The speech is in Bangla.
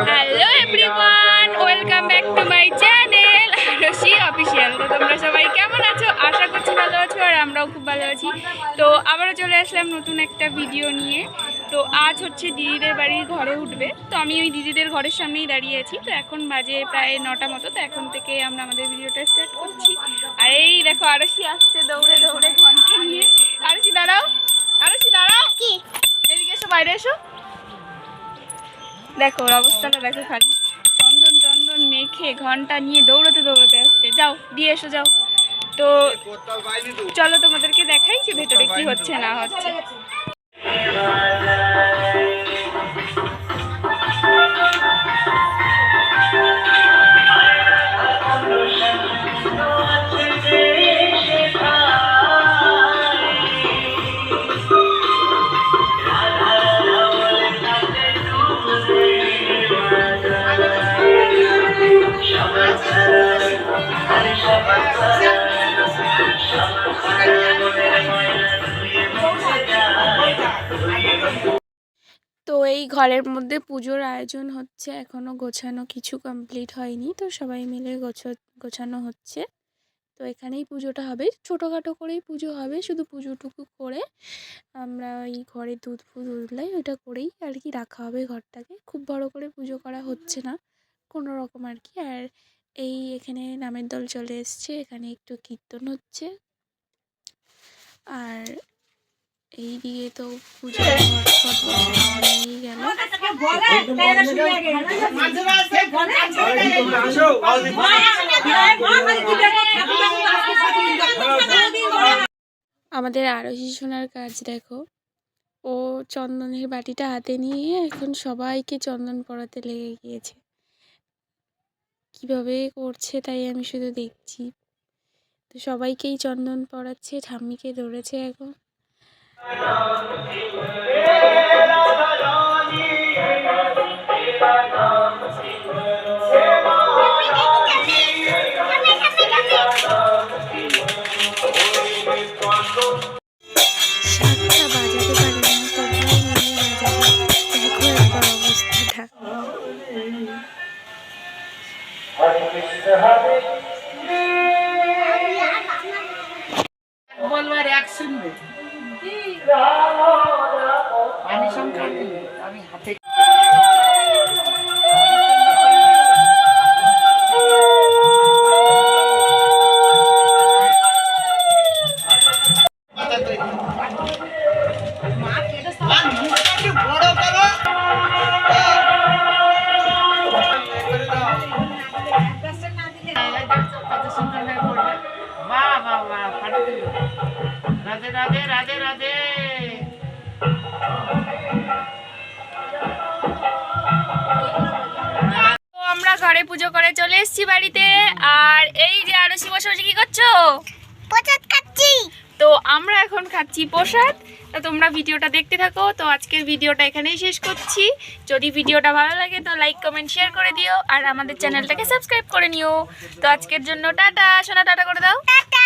Hello everyone, welcome back to my channel Arshi official. তো তোমরা সবাই কেমন আছো? আশা করছি ভালো আছো, আর আমরাও খুব ভালো আছি। তো আবারও চলে আসলাম নতুন একটা ভিডিও নিয়ে। তো আজ হচ্ছে দিদিদের বাড়ির ঘরে উঠবে, তো আমি ওই দিদিদের ঘরের সামনেই দাঁড়িয়ে আছি। তো এখন বাজে প্রায় 9টা মতো, তো এখন থেকে আমরা আমাদের ভিডিওটা স্টার্ট করছি। আর এই দেখো আরশি আসছে দৌড়ে দৌড়ে ঘন্টা নিয়ে। আরশি দাঁড়াও, আরশি দাঁড়াও, কি এদিকে এসো, বাইরে এসো। দেখো ওর অবস্থাটা দেখো, খালি চন্দন টন্দন মেখে ঘন্টা নিয়ে দৌড়াতে দৌড়াতে আসছে। যাও দিয়ে এসো, যাও। তো চলো তোমাদেরকে দেখাই যে ভেতরে কি হচ্ছে না হচ্ছে। তো এই ঘরের মধ্যে পুজোর আয়োজন হচ্ছে, এখনো গোছানো কিছু কমপ্লিট হয়নি। তো সবাই মিলে গোছানো হচ্ছে। তো এখানেই পুজোটা হবে, ছোটোখাটো করেই পুজো হবে, শুধু পুজোটুকু করে আমরা ওই ঘরে দুধ ফুধ উঠলাই ওইটা করেই আর কি রাখা হবে ঘরটাকে। খুব বড় করে পুজো করা হচ্ছে না, কোনো রকম আর কি। আর এই এখানে নামের দল চলে এসছে, এখানে একটু কীর্তন হচ্ছে। আর এই দিকে তো পুজো হয়েই গেল। আমাদের আরশি সোনার কাজ দেখো, ও চন্দনের বাটিটা হাতে নিয়ে এখন সবাইকে চন্দন পরাতে লেগে গিয়েছে। কিভাবে করছে তাই আমি শুধু দেখছি। তো সবাইকেই চন্দন পরাচ্ছে, ঠাম্মিকে ধরেছে এখন। শাকটা বাজাতে পারে না, তোমরাও মিলে বাজাবে। দেখো একবার অবস্থাটা। বলবার এক শুনবে আমি সংখ্যা আমি হাতে রাধে রাধে রাধে রাধে। আমরা ঘরে পুজো করে চলে এসেছি বাড়িতে। আর এই যে আরশি বসে বসে কি করছো? প্রসাদ খাচ্ছি। তো আমরা এখন খাচ্ছি প্রসাদ। তো তোমরা ভিডিওটা দেখতে থাকো। তো আজকের ভিডিওটা এখানেই শেষ করছি। যদি ভিডিওটা ভালো লাগে তো লাইক কমেন্ট শেয়ার করে দিও, আর আমাদের চ্যানেলটাকে সাবস্ক্রাইব করে নিও। তো আজকের জন্য টাটা। সোনা টাটা করে দাও। টাটা।